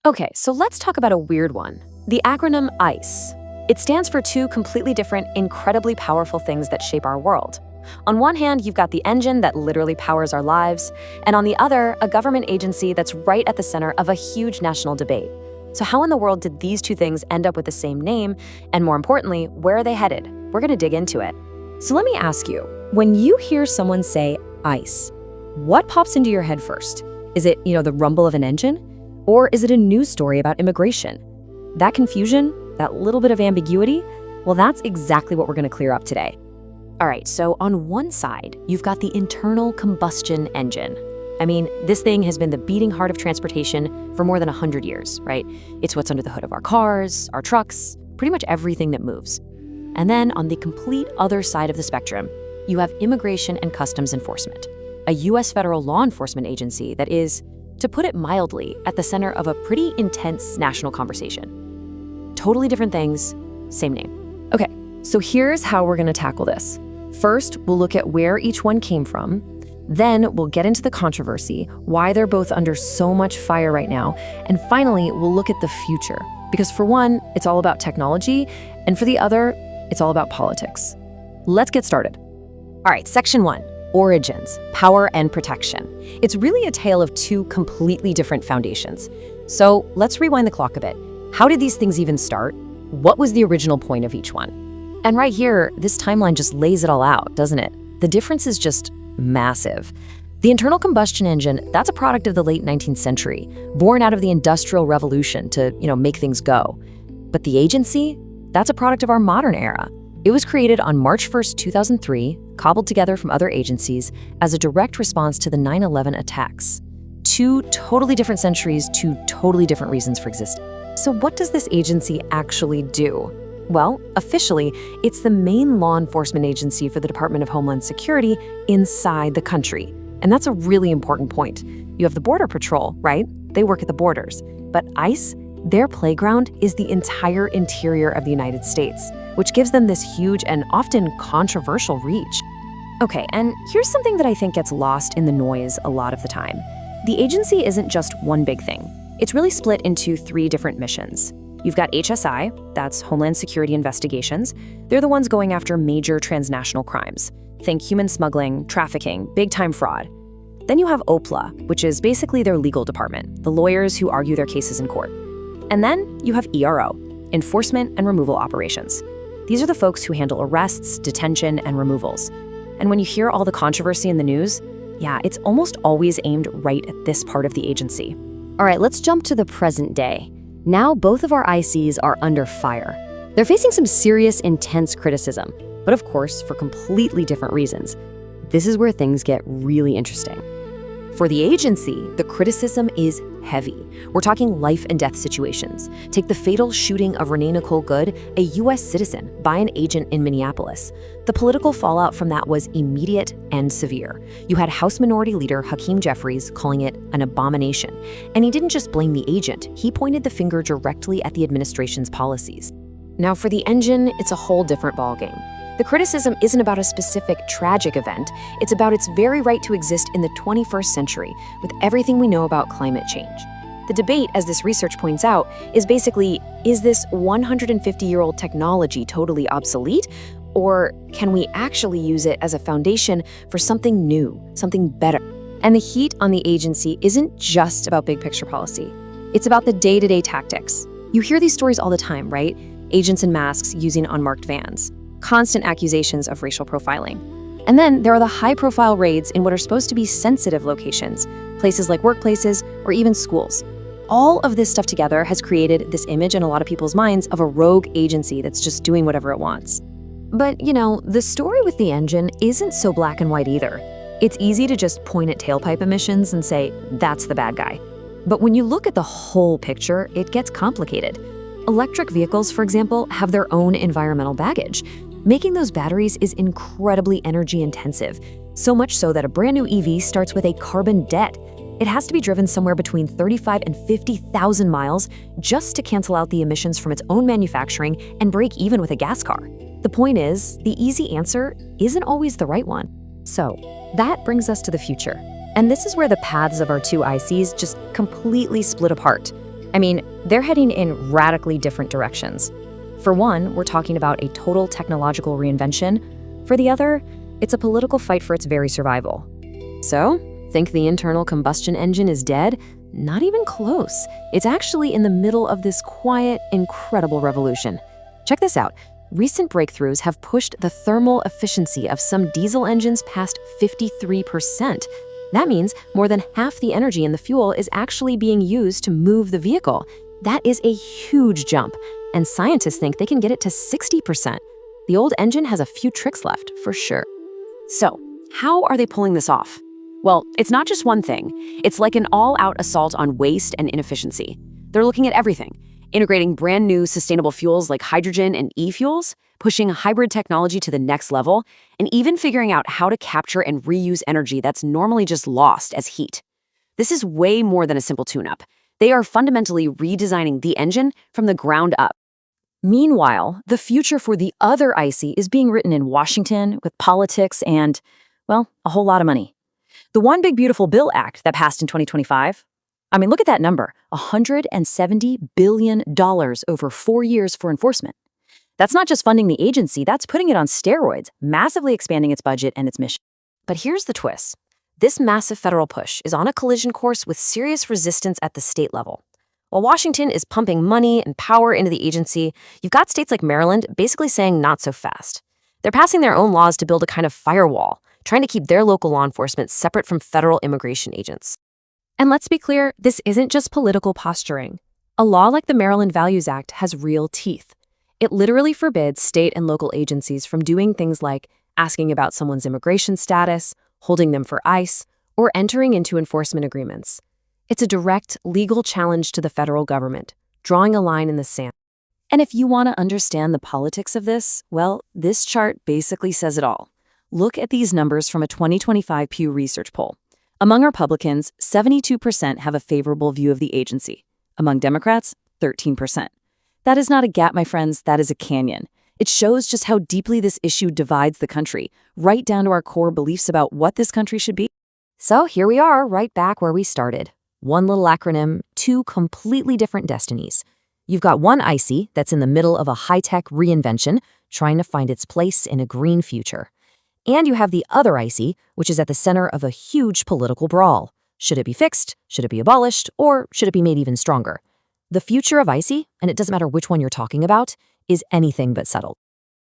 Okay, so let's talk about a weird one. The acronym ICE. It stands for two completely different, incredibly powerful things that shape our world. On one hand, you've got the engine that literally powers our lives, and on the other, a government agency that's right at the center of a huge national debate. So how in the world did these two things end up with the same name? And more importantly, where are they headed? We're gonna dig into it. So let me ask you, when you hear someone say ICE, what pops into your head first? Is it, the rumble of an engine? Or is it a news story about immigration? That confusion, that little bit of ambiguity, well, that's exactly what we're gonna clear up today. All right, so on one side, you've got the internal combustion engine. I mean, this thing has been the beating heart of transportation for more than 100 years, right? It's what's under the hood of our cars, our trucks, pretty much everything that moves. And then on the complete other side of the spectrum, you have Immigration and Customs Enforcement, a US federal law enforcement agency that is, to put it mildly, at the center of a pretty intense national conversation. Totally different things, same name. Okay, so here's how we're gonna tackle this. First, we'll look at where each one came from. Then we'll get into the controversy, why they're both under so much fire right now. And finally, we'll look at the future. Because for one, it's all about technology, and for the other, it's all about politics. Let's get started. All right, section 1. Origins, power and protection. It's really a tale of two completely different foundations. So let's rewind the clock a bit. How did these things even start? What was the original point of each one? And right here, this timeline just lays it all out, doesn't it? The difference is just massive. The internal combustion engine, that's a product of the late 19th century, born out of the Industrial Revolution to, make things go. But the agency, that's a product of our modern era. It was created on March 1st, 2003, cobbled together from other agencies as a direct response to the 9/11 attacks. Two totally different centuries, two totally different reasons for existing. So what does this agency actually do? Well, officially, it's the main law enforcement agency for the Department of Homeland Security inside the country. And that's a really important point. You have the Border Patrol, right? They work at the borders. But ICE, their playground is the entire interior of the United States, which gives them this huge and often controversial reach. Okay, and here's something that I think gets lost in the noise a lot of the time. The agency isn't just one big thing. It's really split into three different missions. You've got HSI, that's Homeland Security Investigations. They're the ones going after major transnational crimes. Think human smuggling, trafficking, big-time fraud. Then you have OPLA, which is basically their legal department, the lawyers who argue their cases in court. And then you have ERO, Enforcement and Removal Operations. These are the folks who handle arrests, detention, and removals. And when you hear all the controversy in the news, yeah, it's almost always aimed right at this part of the agency. All right, let's jump to the present day. Now both of our ICs are under fire. They're facing some serious, intense criticism, but of course, for completely different reasons. This is where things get really interesting. For the agency, the criticism is heavy. We're talking life and death situations. Take the fatal shooting of Renee Nicole Good, a US citizen, by an agent in Minneapolis. The political fallout from that was immediate and severe. You had House Minority Leader Hakeem Jeffries calling it an abomination. And he didn't just blame the agent, he pointed the finger directly at the administration's policies. Now for the engine, it's a whole different ballgame. The criticism isn't about a specific tragic event, it's about its very right to exist in the 21st century with everything we know about climate change. The debate, as this research points out, is basically, is this 150-year-old technology totally obsolete? Or can we actually use it as a foundation for something new, something better? And the heat on the agency isn't just about big picture policy. It's about the day-to-day tactics. You hear these stories all the time, right? Agents in masks using unmarked vans. Constant accusations of racial profiling. And then there are the high-profile raids in what are supposed to be sensitive locations, places like workplaces or even schools. All of this stuff together has created this image in a lot of people's minds of a rogue agency that's just doing whatever it wants. But, the story with the engine isn't so black and white either. It's easy to just point at tailpipe emissions and say, that's the bad guy. But when you look at the whole picture, it gets complicated. Electric vehicles, for example, have their own environmental baggage. Making those batteries is incredibly energy intensive, so much so that a brand new EV starts with a carbon debt. It has to be driven somewhere between 35 and 50,000 miles just to cancel out the emissions from its own manufacturing and break even with a gas car. The point is, the easy answer isn't always the right one. So that brings us to the future. And this is where the paths of our two ICs just completely split apart. I mean, they're heading in radically different directions. For one, we're talking about a total technological reinvention. For the other, it's a political fight for its very survival. So, think the internal combustion engine is dead? Not even close. It's actually in the middle of this quiet, incredible revolution. Check this out. Recent breakthroughs have pushed the thermal efficiency of some diesel engines past 53%. That means more than half the energy in the fuel is actually being used to move the vehicle. That is a huge jump, and scientists think they can get it to 60%. The old engine has a few tricks left, for sure. So, how are they pulling this off? Well, it's not just one thing. It's like an all-out assault on waste and inefficiency. They're looking at everything, integrating brand new sustainable fuels like hydrogen and e-fuels, pushing hybrid technology to the next level, and even figuring out how to capture and reuse energy that's normally just lost as heat. This is way more than a simple tune-up. They are fundamentally redesigning the engine from the ground up. Meanwhile, the future for the other ICE is being written in Washington with politics and, well, a whole lot of money. The One Big Beautiful Bill Act that passed in 2025, I mean, look at that number, $170 billion over 4 years for enforcement. That's not just funding the agency, that's putting it on steroids, massively expanding its budget and its mission. But here's the twist. This massive federal push is on a collision course with serious resistance at the state level. While Washington is pumping money and power into the agency, you've got states like Maryland basically saying not so fast. They're passing their own laws to build a kind of firewall, trying to keep their local law enforcement separate from federal immigration agents. And let's be clear, this isn't just political posturing. A law like the Maryland Values Act has real teeth. It literally forbids state and local agencies from doing things like asking about someone's immigration status, holding them for ICE, or entering into enforcement agreements. It's a direct legal challenge to the federal government, drawing a line in the sand. And if you want to understand the politics of this, well, this chart basically says it all. Look at these numbers from a 2025 Pew Research poll. Among Republicans, 72% have a favorable view of the agency. Among Democrats, 13%. That is not a gap, my friends, that is a canyon. It shows just how deeply this issue divides the country, right down to our core beliefs about what this country should be. So here we are, right back where we started. One little acronym, two completely different destinies. You've got one ICE that's in the middle of a high-tech reinvention, trying to find its place in a green future. And you have the other ICE, which is at the center of a huge political brawl. Should it be fixed? Should it be abolished? Or should it be made even stronger? The future of ICE, and it doesn't matter which one you're talking about, is anything but settled.